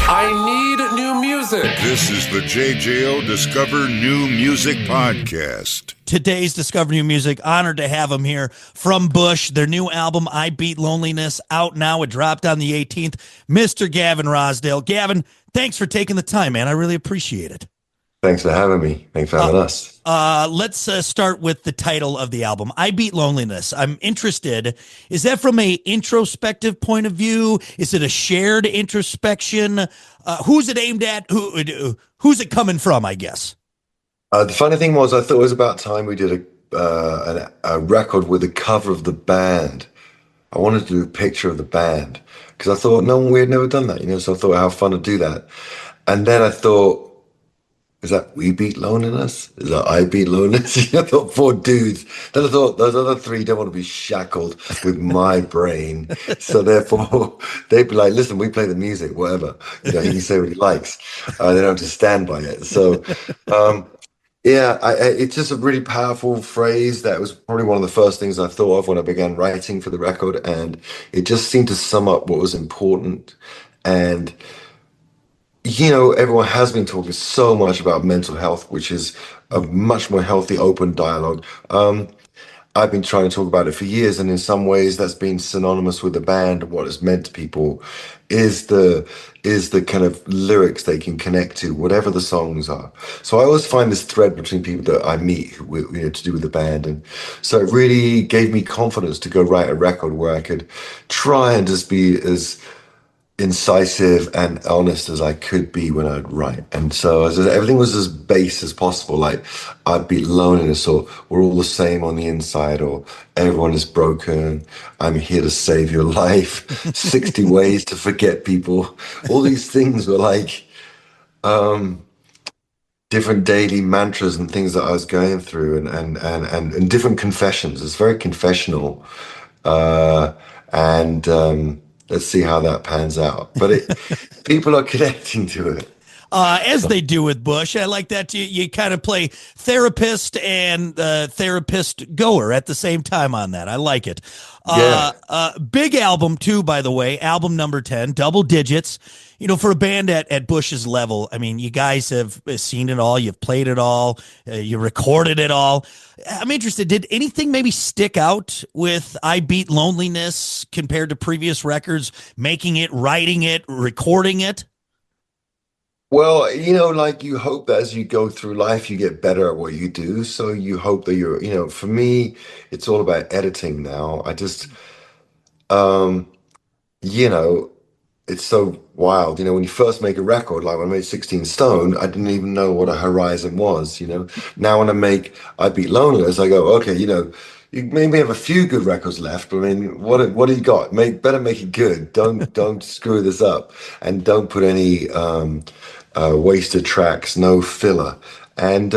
I need new music. This is the JJO Discover New Music Podcast. Today's Discover New Music, honored to have them here from Bush. Their new album, I Beat Loneliness, out now. It dropped on the 18th. Mr. Gavin Rossdale. Gavin, thanks for taking the time, man. I really appreciate it. Thanks for having me. Thanks for having us. Let's start with the title of the album, I Beat Loneliness. I'm interested. Is that from a introspective point of view? Is it a shared introspection? Who's it aimed at? Who's it coming from, I guess? The funny thing was, I thought it was about time we did a record with a cover of the band. I wanted to do a picture of the band because I thought we had never done that, so I thought how fun to do that. And then I thought, is that We Beat Loneliness? Is that I Beat Loneliness? I thought, four dudes. Then I thought, those other three don't want to be shackled with my brain. So therefore, they'd be like, listen, we play the music, whatever. He can say what he likes. They don't have to stand by it. So, it's just a really powerful phrase. That was probably one of the first things I thought of when I began writing for the record. And it just seemed to sum up what was important. And everyone has been talking so much about mental health, which is a much more healthy, open dialogue. I've been trying to talk about it for years, and in some ways that's been synonymous with the band. What it's meant to people is the kind of lyrics they can connect to, whatever the songs are. So I always find this thread between people that I meet to do with the band. And so it really gave me confidence to go write a record where I could try and just be as incisive and honest as I could be when I'd write. And so everything was as base as possible. Like, I'd Beat Loneliness, or we're all the same on the inside, or everyone is broken, I'm here to save your life, 60 ways to forget people. All these things were like different daily mantras and things that I was going through, and different confessions. It's very confessional. Let's see how that pans out. But people are connecting to it. As they do with Bush. I like that you kind of play therapist and therapist goer at the same time on that. I like it. Big album too, by the way, album number 10, double digits. For a band at Bush's level, I mean, you guys have seen it all. You've played it all. You recorded it all. I'm interested. Did anything maybe stick out with I Beat Loneliness compared to previous records, making it, writing it, recording it? Well, like you hope that as you go through life, you get better at what you do. So you hope that for me, it's all about editing now. I just, it's so wild. When you first make a record, like when I made 16 Stone, I didn't even know what a horizon was, Now when I make I Beat Loneliness, I go, okay, you maybe have a few good records left, but I mean, what do you got? Better make it good. Don't screw this up, and don't put any wasted tracks, no filler. And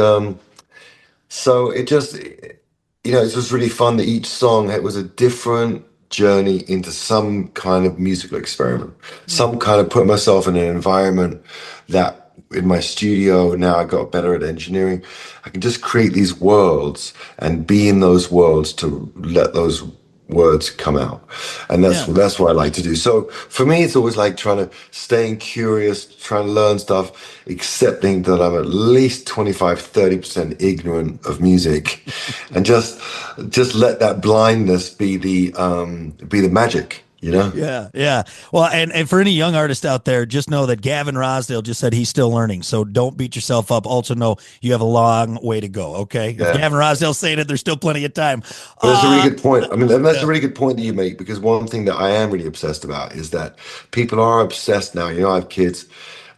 so it just, it was really fun that each song, it was a different journey into some kind of musical experiment, some kind of put myself in an environment that in my studio, now I got better at engineering, I can just create these worlds and be in those worlds to let those words come out. And that's what I like to do. So for me, it's always like trying to staying curious, trying to learn stuff, accepting that I'm at least 25-30% ignorant of music, and just let that blindness be the magic. Yeah. Well, and for any young artist out there, just know that Gavin Rossdale just said he's still learning. So don't beat yourself up. Also know you have a long way to go. Okay. Yeah. If Gavin Rossdale's saying it, there's still plenty of time. But that's a really good point. I mean, that's a really good point that you make, because one thing that I am really obsessed about is that people are obsessed now. I have kids,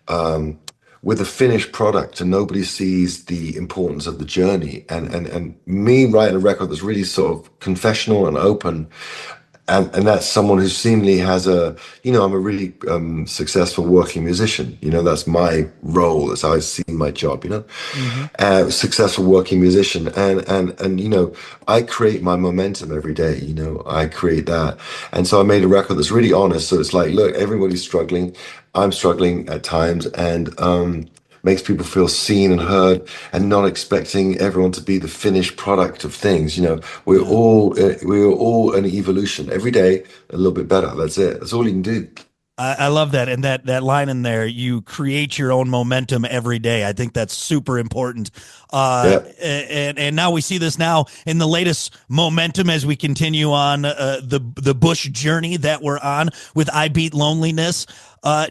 with a finished product, and nobody sees the importance of the journey. And me writing a record that's really sort of confessional and open, and that's someone who seemingly has I'm a really successful working musician. That's my role. That's how I see my job. Successful working musician, and I create my momentum every day. I create that, and so I made a record that's really honest. So it's like, look, everybody's struggling. I'm struggling at times, and makes people feel seen and heard, and not expecting everyone to be the finished product of things. We're all an evolution. Every day, a little bit better. That's it. That's all you can do. I love that. And that line in there, you create your own momentum every day. I think that's super important. Yeah. And now we see this now in the latest momentum as we continue on the Bush journey that we're on with I Beat Loneliness.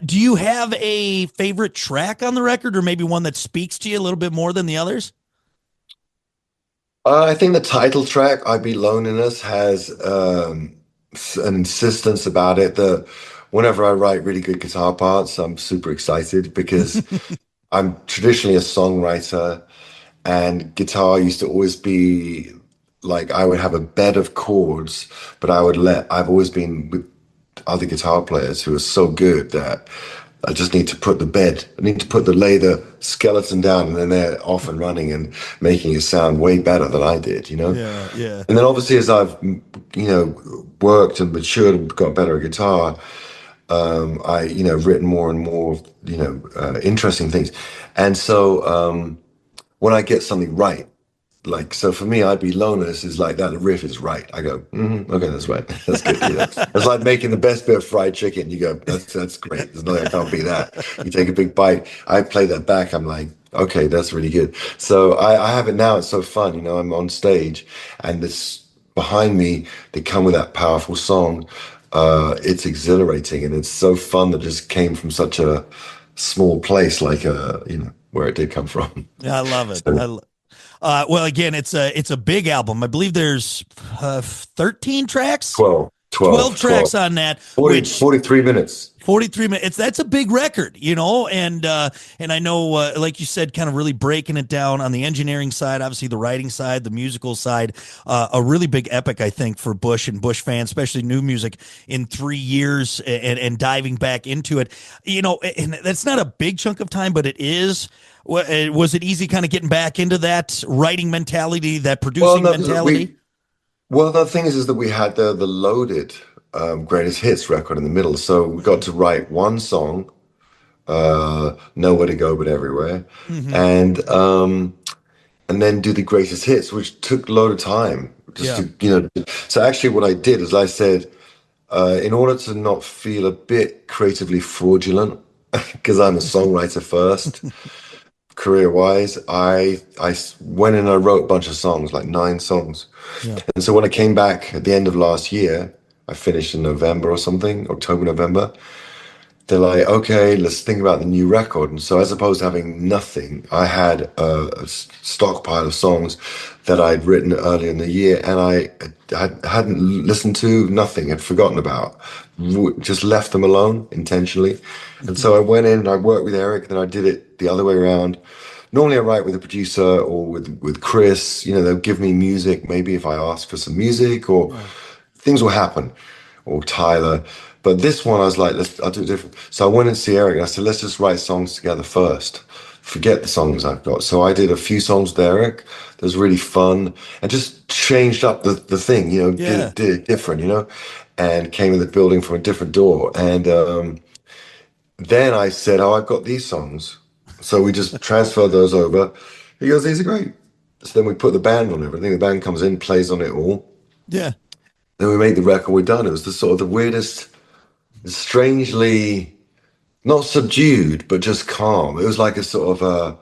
Do you have a favorite track on the record, or maybe one that speaks to you a little bit more than the others? I think the title track, I Beat Loneliness, has an insistence about it that whenever I write really good guitar parts, I'm super excited because I'm traditionally a songwriter, and guitar used to always be like I would have a bed of chords, but I've always been with other guitar players who are so good that I just need to lay the skeleton down, and then they're off and running and making it sound way better than I did, you know? Yeah, yeah. And then obviously as I've, worked and matured and got better at guitar, written more and more, interesting things. And so when I get something right, like, so for me, I'd be loneliness is like that. The riff is right. I go, okay, that's right. That's good. It's like making the best bit of fried chicken. You go, that's great. There's nothing I can't beat that. You take a big bite. I play that back. I'm like, okay, that's really good. So I have it now. It's so fun. I'm on stage, and this behind me, they come with that powerful song. It's exhilarating, and it's so fun that just came from such a small place, like where it did come from. Yeah, I love it. So, Well, again, it's a big album. I believe there's 13 tracks, 12, 12 12, 12. tracks on that, 40, which 43 minutes. 43 minutes. That's a big record, and I know, like you said, kind of really breaking it down on the engineering side, obviously the writing side, the musical side, a really big epic, I think, for Bush and Bush fans, especially new music in 3 years and diving back into it. And that's not a big chunk of time, but it is. Was it easy kind of getting back into that writing mentality, that Well, producing no, mentality? the thing is that we had the loaded greatest hits record in the middle, so we got to write one song, "Nowhere to Go But Everywhere," Hmm. and um, and then do the greatest hits, which took a load of time. Just Yeah. to so actually, what I did is I said, in order to not feel a bit creatively fraudulent, because I'm a songwriter first. Career wise, I went in and I wrote a bunch of songs, like 9 songs. Yeah. And so when I came back at the end of last year, I finished in November or something, October, November. They're like, okay, let's think about the new record. And so as opposed to having nothing, I had a stockpile of songs that I'd written earlier in the year, and I hadn't listened to, nothing, had forgotten about, just left them alone intentionally. And Hmm. so I went in and I worked with Eric, then I did it the other way around. Normally I write with a producer or with Chris, they'll give me music, maybe if I ask for some music, or Yeah. things will happen, or Tyler. But this one, I was like, I'll do it different. So I went and see Eric and I said, let's just write songs together first. Forget the songs I've got. So I did a few songs with Eric. That was really fun and just changed up the thing, Yeah. did it different, and came in the building from a different door. And then I said, oh, I've got these songs. So we just transferred those over. He goes, these are great. So then we put the band on everything. The band comes in, plays on it all. Yeah. Then we made the record, we're done. It was the sort of the weirdest, strangely not subdued, but just calm. It was like a sort of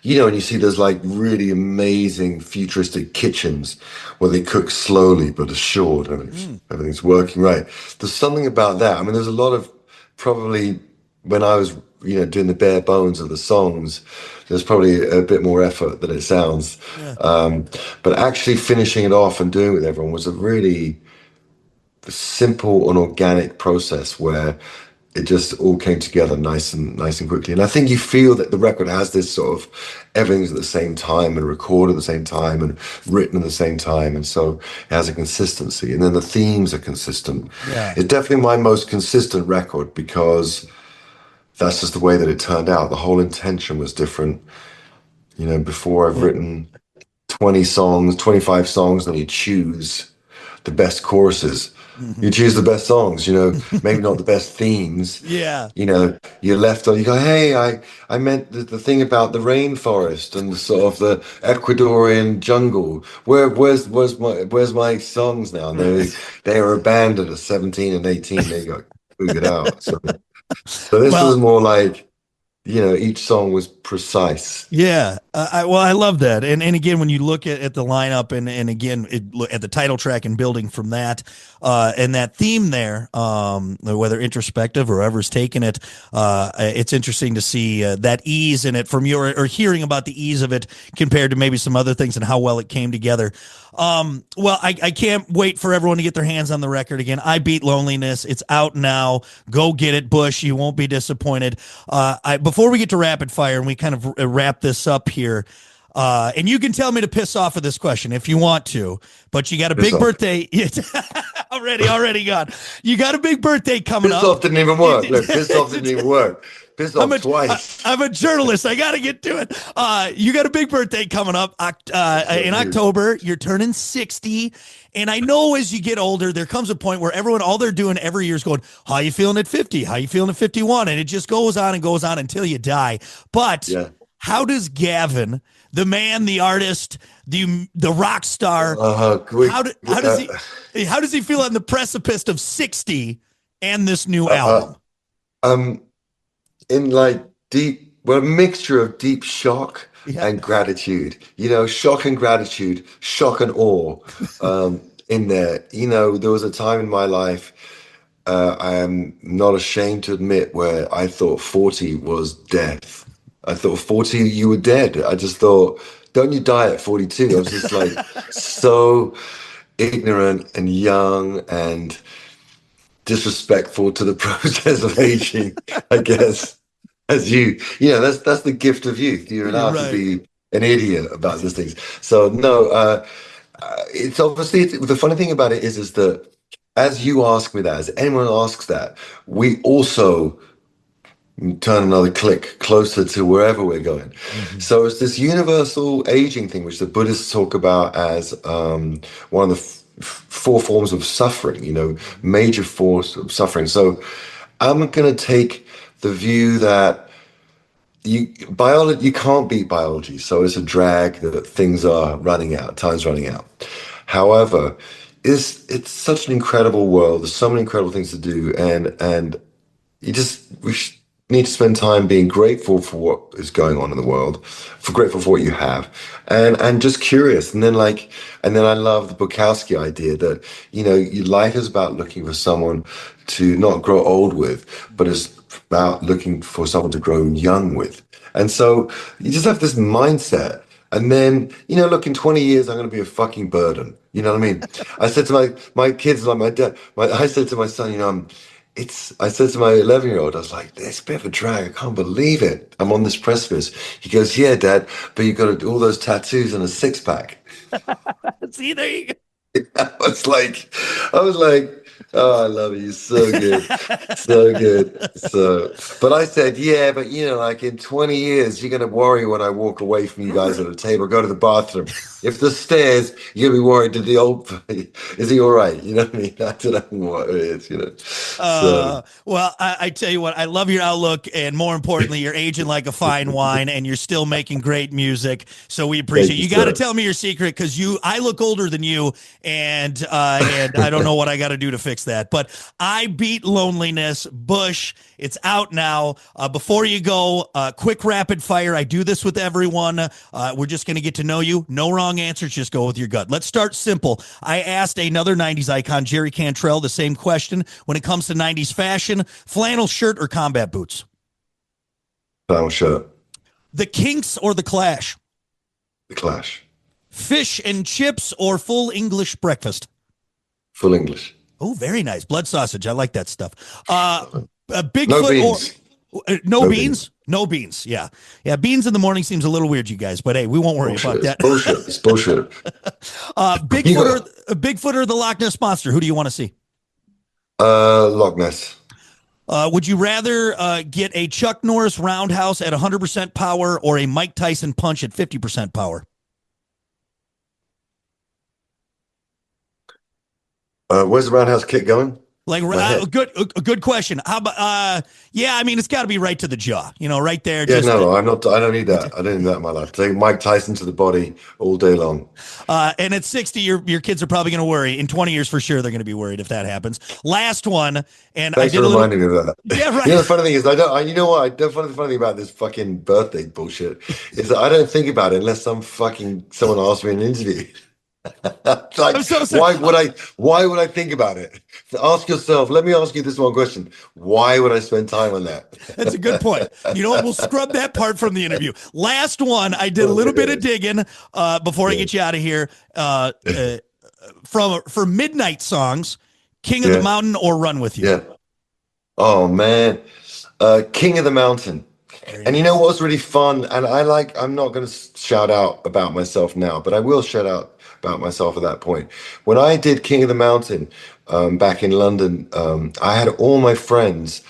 and you see those like really amazing futuristic kitchens where they cook slowly but assured and Mm. everything's working right. There's something about that. I mean, there's a lot of probably when I was, doing the bare bones of the songs, there's probably a bit more effort than it sounds. Yeah. But actually finishing it off and doing it with everyone was a really simple and organic process where it just all came together nice and quickly. And I think you feel that the record has this sort of everything's at the same time and recorded at the same time and written at the same time. And so it has a consistency. And then the themes are consistent. Yeah. It's definitely my most consistent record because that's just the way that it turned out. The whole intention was different. Before I've Yeah. written 20 songs, 25 songs, then you choose the best choruses. Mhm. You choose the best songs, maybe not the best themes. Yeah. You're left on, you go, hey, I meant the thing about the rainforest and the sort of the Ecuadorian jungle. Where's my songs now? And they were abandoned at 17 and 18. They got booted out. So So this was Well, more like, each song was precise. yeah, I love that, and again, when you look at the lineup, and again at the title track and building from that, and that theme there, whether introspective or whoever's taken it, it's interesting to see that ease in it from your or hearing about the ease of it compared to maybe some other things and how well it came together. Well, I can't wait for everyone to get their hands on the record again. I Beat Loneliness. It's out now. Go get it, Bush. You won't be disappointed. Before we get to rapid fire and we kind of wrap this up here, and you can tell me to piss off of this question if you want to, but you got a Piss big off. birthday. already gone. You got a big birthday coming Piss up. off didn't even work. Look, piss off didn't even work. Piss off twice. I'm a journalist. I got to get to it. You got a big birthday coming up in October. You're turning 60. And I know as you get older, there comes a point where everyone, all they're doing every year is going, how you feeling at 50? How you feeling at 51? And it just goes on and goes on until you die. But Yeah. how does Gavin, the man, the artist, the rock star, how does he feel on the precipice of 60 and this new album? In like a mixture of deep shock and gratitude. Shock and gratitude, shock and awe. In there, there was a time in my life. I am not ashamed to admit where I thought 40 was death. I thought 40 you were dead. I just thought, don't you die at 42? I was just like so ignorant and young and disrespectful to the process of aging, I guess. That's the gift of youth. You're allowed to be an idiot about these things. So no, it's obviously the funny thing about it is that as you ask me that, as anyone asks that, we also turn another click closer to wherever we're going. Mm-hmm. So it's this universal aging thing, which the Buddhists talk about as one of the four forms of suffering, major forms of suffering. So I'm going to take the view that biology, you can't beat biology. So it's a drag that things are running out, time's running out. However, it's such an incredible world. There's so many incredible things to do. And we need to spend time being grateful for what is going on in the world, grateful for what you have, and just curious. And then I love the Bukowski idea that your life is about looking for someone to not grow old with, but it's about looking for someone to grow young with. And so you just have this mindset. And then, look, in 20 years, I'm going to be a fucking burden. You know what I mean? I said to my kids, like my dad, I said to my son, I said to my 11-year-old, I was like, it's a bit of a drag. I can't believe it. I'm on this precipice. He goes, yeah, Dad, but you've got to do all those tattoos and a six-pack. See, there you go. I was like, oh, I love you. So good. So good. But I said, yeah, but like in 20 years, you're going to worry when I walk away from you guys at the table, go to the bathroom. If the stairs, you're going to be worried, is he all right? You know what I mean? I don't know what it is, Well, I tell you what, I love your outlook, and more importantly, you're aging like a fine wine, and you're still making great music. So we appreciate you. You got to tell me your secret, because I look older than you, and I don't know what I got to do to fix that. But I Beat Loneliness, Bush. It's out now. Before you go, quick rapid fire. I do this with everyone. We're just going to get to know you. No wrong answers. Just go with your gut. Let's start simple. I asked another 90s icon, Jerry Cantrell, the same question. When it comes to 90s fashion, flannel shirt or combat boots? Flannel shirt. The Kinks or the Clash? The Clash. Fish and chips or full English breakfast? Full English. Oh, very nice. Blood sausage. I like that stuff. Bigfoot no beans. No beans? No beans. Yeah. Yeah. Beans in the morning seems a little weird, you guys, but hey, we won't worry about that. It's bullshit. Bigfoot or the Loch Ness Monster? Who do you want to see? Loch Ness. Would you rather get a Chuck Norris roundhouse at 100% power or a Mike Tyson punch at 50% power? Where's the roundhouse kick going? Like, good question. How about, yeah, I mean, it's got to be right to the jaw, right there. Yeah, no, I'm not. I don't need that. I don't need that in my life. Take Mike Tyson to the body all day long. And at 60, your kids are probably going to worry. In 20 years, for sure, they're going to be worried if that happens. Last one, and Thanks I did for reminding me of that. Yeah, right. The funny thing is, you know what? The funny thing about this fucking birthday bullshit is that I don't think about it unless someone asks me in an interview. Like, I'm so sorry. Why would I think about it? Ask yourself. Let me ask you this one question: why would I spend time on that? That's a good point. You know what? We'll scrub that part from the interview. Last one, I did a little bit of digging before I get you out of here. For midnight songs, "King of the Mountain" or "Run with You." Yeah. Oh man, King of the Mountain. And you know what's really fun? And I'm not going to shout out about myself now, but I will shout out about myself at that point. When I did King of the Mountain back in London, I had all my friends,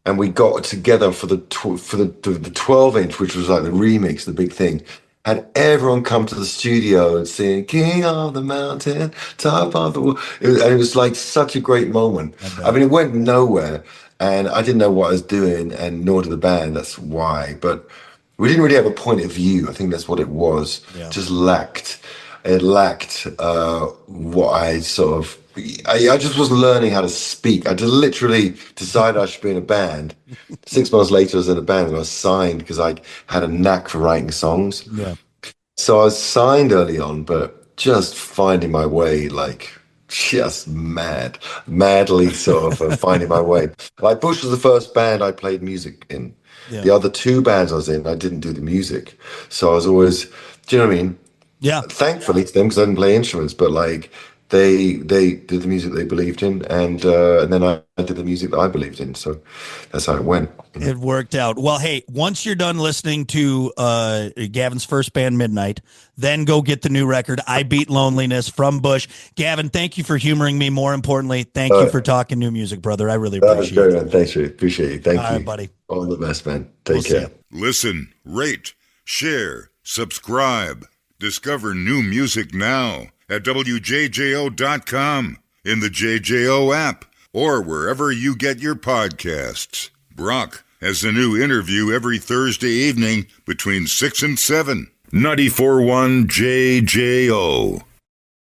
and we got together for the 12-inch, which was like the remix, the big thing. Had everyone come to the studio and sing "King of the Mountain, top of the world." And it was like such a great moment. I mean, it went nowhere, and I didn't know what I was doing, and nor did the band. That's why. But we didn't really have a point of view. I think that's what it was. Yeah. Just lacked. It lacked what I sort of. I just wasn't learning how to speak. I just literally decided I should be in a band. 6 months later, I was in a band and I was signed because I had a knack for writing songs. Yeah. So I was signed early on, but just finding my way, like just madly sort of finding my way. Like Bush was the first band I played music in. Yeah. The other two bands I was in, I didn't do the music. So I was always, do you know what I mean? Yeah. Thankfully to them, because I didn't play instruments, but like they did the music they believed in, and then I did the music that I believed in. So that's how it went. It worked out. Well, hey, once you're done listening to Gavin's first band, Midnight, then go get the new record, "I Beat Loneliness" from Bush. Gavin, thank you for humoring me. More importantly, thank you for talking new music, brother. I really appreciate it. Man. Thanks, Rick. Appreciate you. Thank you. All right, buddy. All the best, man. Take care. Listen, rate, share, subscribe. Discover new music now at WJJO.com, in the JJO app, or wherever you get your podcasts. Brock has a new interview every Thursday evening between 6 and 7. 94.1 JJO.